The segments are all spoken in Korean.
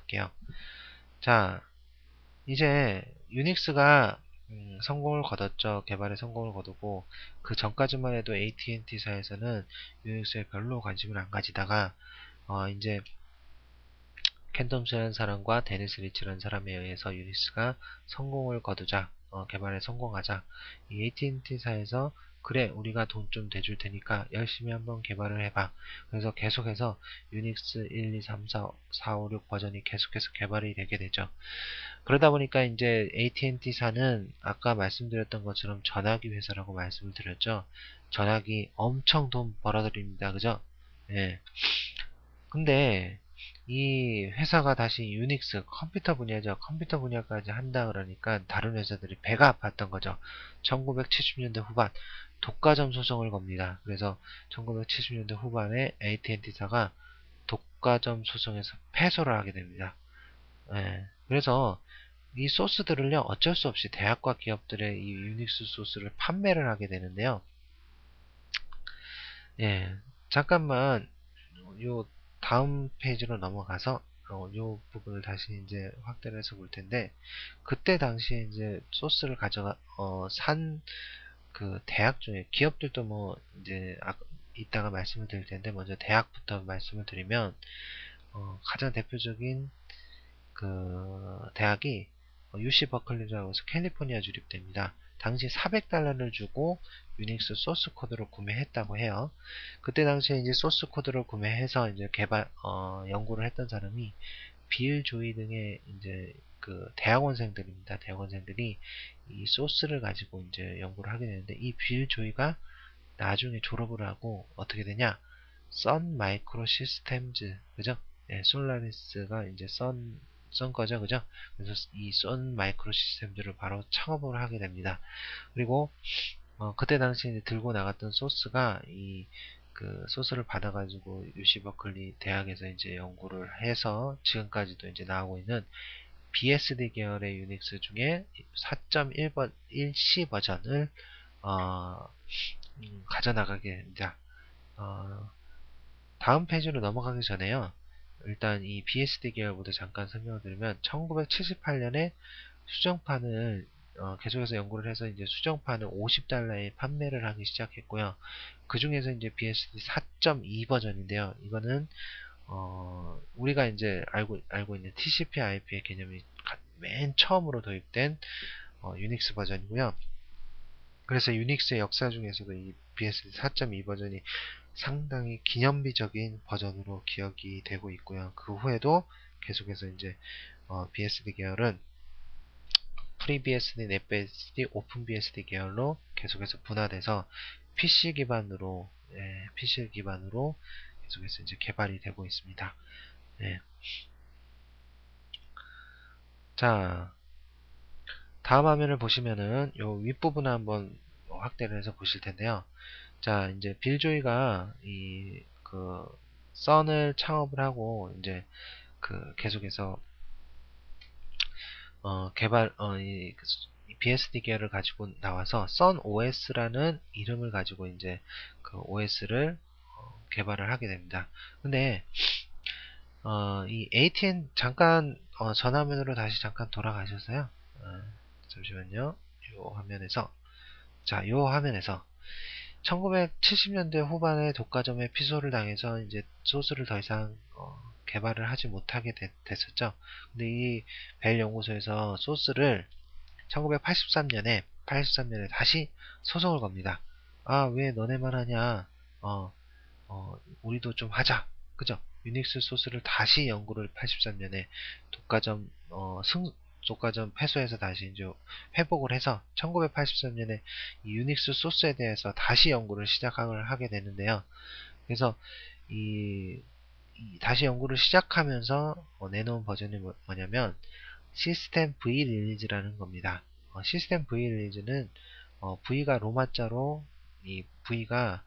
할게요. 자, 이제 유닉스가 성공을 거뒀죠. 개발에 성공을 거두고 그 전까지만 해도 AT&T사에서는 유닉스에 별로 관심을 안 가지다가 이제 켄 톰슨이라는 사람과 데니스 리치라는 사람에 의해서 유닉스가 성공을 거두자, 개발에 성공하자, 이 AT&T사에서 그래, 우리가 돈 좀 대줄 테니까 열심히 한번 개발을 해봐. 그래서 계속해서 유닉스 1, 2, 3, 4, 4, 5, 6 버전이 계속해서 개발이 되게 되죠. 그러다 보니까 이제 AT&T사는 아까 말씀드렸던 것처럼 전화기 회사라고 말씀을 드렸죠. 전화기 엄청 돈 벌어들입니다. 그죠? 예. 근데 이 회사가 다시 유닉스 컴퓨터 분야죠. 컴퓨터 분야까지 한다 그러니까 다른 회사들이 배가 아팠던 거죠. 1970년대 후반 독과점 소송을 겁니다. 그래서 1970년대 후반에 AT&T사가 독과점 소송에서 패소를 하게 됩니다. 예. 그래서 이 소스들을요, 어쩔 수 없이 대학과 기업들의 이 유닉스 소스를 판매를 하게 되는데요. 예. 잠깐만 요 다음 페이지로 넘어가서 요 부분을 다시 이제 확대를 해서 볼 텐데, 그때 당시에 이제 소스를 산 그 대학 중에 기업들도 뭐 이제 이따가 말씀을 드릴 텐데, 먼저 대학부터 말씀을 드리면 가장 대표적인 그 대학이 UC 버클리라고 해서 캘리포니아 주립대입니다. 당시 400달러를 주고 유닉스 소스 코드를 구매했다고 해요. 그때 당시에 이제 소스 코드를 구매해서 이제 연구를 했던 사람이 빌 조이 등의 이제 그 대학원생들입니다. 대학원생들이 이 소스를 가지고 이제 연구를 하게 되는데, 이 빌 조이가 나중에 졸업을 하고 어떻게 되냐? 선 마이크로 시스템즈, 그죠? 예, 솔라리스가 이제 썬 거죠, 그죠? 그래서 이 썬 마이크로 시스템들을 바로 창업을 하게 됩니다. 그리고 그때 당시에 이제 들고 나갔던 소스가 그 소스를 받아가지고 UC 버클리 대학에서 이제 연구를 해서 지금까지도 이제 나오고 있는 BSD 계열의 유닉스 중에 4.1C 버전을 가져나가게 됩니다. 다음 페이지로 넘어가기 전에요. 일단 이 BSD 계열부터 잠깐 설명을 드리면, 1978년에 수정판을 계속해서 연구를 해서 이제 수정판을 50달러에 판매를 하기 시작했고요. 그 중에서 이제 BSD 4.2 버전인데요. 이거는 우리가 이제 알고 있는 TCP/IP의 개념이 맨 처음으로 도입된 유닉스 버전이고요. 그래서 유닉스의 역사 중에서도 이 BSD 4.2 버전이 상당히 기념비적인 버전으로 기억이 되고 있고요. 그 후에도 계속해서 이제 BSD 계열은 FreeBSD, NetBSD, OpenBSD 계열로 계속해서 분화돼서 PC 기반으로 계속해서 이제 개발이 되고 있습니다. 네. 자, 다음 화면을 보시면은 요 윗부분을 한번 확대를 해서 보실 텐데요. 자, 이제 빌 조이가 그 썬을 창업을 하고 이제 그 계속해서 BSD 계열을 가지고 나와서 썬 OS라는 이름을 가지고 이제 그 OS를 개발을 하게 됩니다. 근데 이 ATN 잠깐 전화면으로 다시 잠깐 돌아가셔서요. 잠시만요. 요 화면에서 1970년대 후반에 독과점에 피소를 당해서 이제 소스를 더 이상 개발을 하지 못하게 됐었죠. 근데 이 벨 연구소에서 소스를 1983년에 다시 소송을 겁니다. 아, 왜 너네만 하냐? 우리도 좀 하자. 그죠? 유닉스 소스를 다시 연구를 83년에 독과점 독과점 패소해서 다시 이제 회복을 해서 1983년에 이 유닉스 소스에 대해서 다시 연구를 시작을 하게 되는데요. 그래서 이, 다시 연구를 시작하면서 내놓은 버전이 뭐냐면 시스템 V 릴리즈라는 겁니다. 시스템 V 릴리즈는 V가 로마자로, 이 V가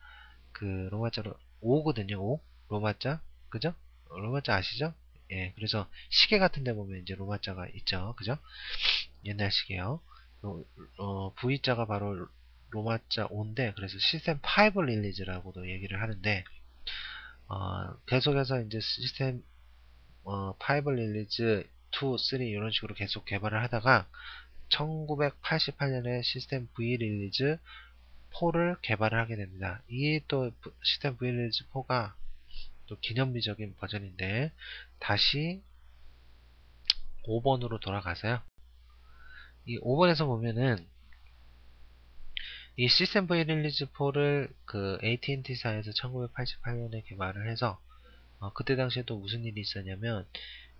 그 로마자로 5거든요. 5 로마자, 그죠? 로마자 아시죠? 예, 그래서 시계 같은 데 보면 이제 로마자가 있죠. 그죠? 옛날 시계요. V자가 바로 로마자 5인데, 그래서 시스템 5 릴리즈라고도 얘기를 하는데, 계속해서 이제 시스템 5 릴리즈 2, 3 이런 식으로 계속 개발을 하다가 1988년에 시스템 V 릴리즈 4를 개발을 하게 됩니다. 이 또 시스템 V 릴리즈 4가 또 기념비적인 버전인데 다시 5번으로 돌아가서요. 이 5번에서 보면은 이 시스템 V 릴리즈 4를 그 AT&T사에서 1988년에 개발을 해서 그때 당시에 또 무슨 일이 있었냐면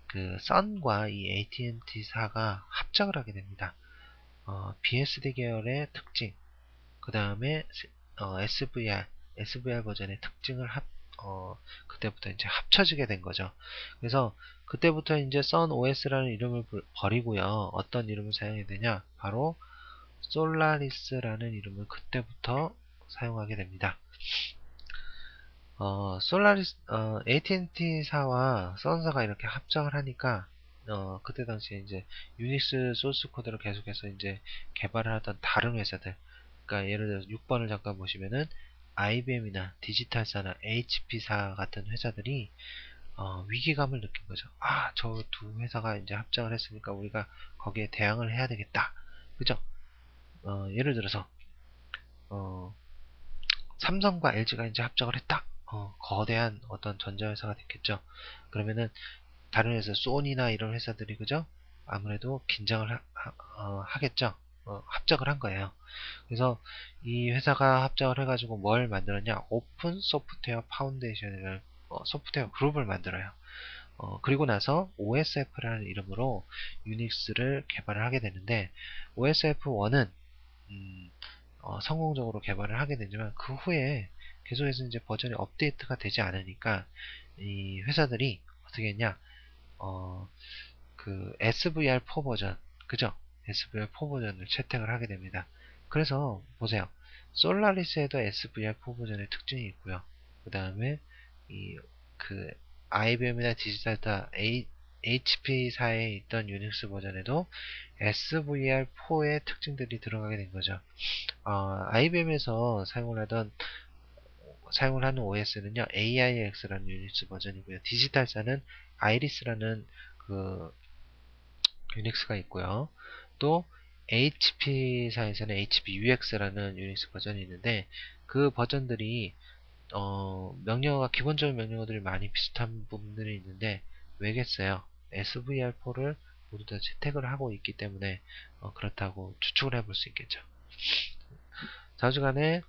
그 선과 이 AT&T사가 합작을 하게 됩니다. BSD 계열의 특징, 그 다음에 SVR 버전의 특징을 그때부터 이제 합쳐지게 된 거죠. 그래서 그때부터 이제 선 OS라는 이름을 버리고요. 어떤 이름을 사용해야 되냐? 바로 솔라리스라는 이름을 그때부터 사용하게 됩니다. AT&T사와 선사가 이렇게 합작을 하니까, 그때 당시에 이제 유닉스 소스 코드를 계속해서 이제 개발을 하던 다른 회사들, 그러니까 예를 들어서 6번을 잠깐 보시면은 IBM이나 디지털사나 HP사 같은 회사들이 위기감을 느낀 거죠. 저 두 회사가 이제 합작을 했으니까 우리가 거기에 대항을 해야 되겠다. 그죠? 예를 들어서 어, 삼성과 LG가 이제 합작을 했다. 거대한 어떤 전자회사가 됐겠죠. 그러면은 다른 회사, 소니나 이런 회사들이 그죠? 아무래도 긴장을 하겠죠. 합작을 한 거예요. 그래서 이 회사가 합작을 해가지고 뭘 만들었냐? 오픈 소프트웨어 파운데이션이라는 소프트웨어 그룹을 만들어요. 그리고 나서 OSF라는 이름으로 유닉스를 개발을 하게 되는데 OSF1은 성공적으로 개발을 하게 되지만 그 후에 계속해서 이제 버전이 업데이트가 되지 않으니까 이 회사들이 어떻게 했냐? 그 SVR4 버전, 그죠? SVR4 버전을 채택을 하게 됩니다. 그래서 보세요. 솔라리스에도 SVR4 버전의 특징이 있고요. 그 다음에 이 그 IBM이나 디지털다 HP사에 있던 유닉스 버전에도 SVR4의 특징들이 들어가게 된 거죠. IBM에서 사용을 하는 OS는요, AIX라는 유닉스 버전이고요. 디지털사는 아이리스라는 그 유닉스가 있고요. 또 HP사에서는 HPUX라는 유닉스 버전이 있는데 그 버전들이 기본적인 명령어들이 많이 비슷한 부분들이 있는데 왜겠어요? SVR4를 모두 다 채택을 하고 있기 때문에 그렇다고 추측을 해볼 수 있겠죠. 자주간에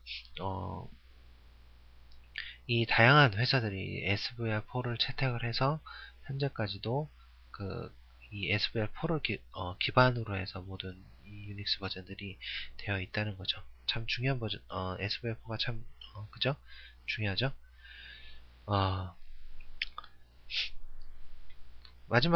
이 다양한 회사들이 SVR4를 채택을 해서 현재까지도 이 SVR4를 기반으로 해서 모든 이 유닉스 버전들이 되어 있다는 거죠. 참 중요한 버전, SVR4가 참, 그죠? 중요하죠? 마지막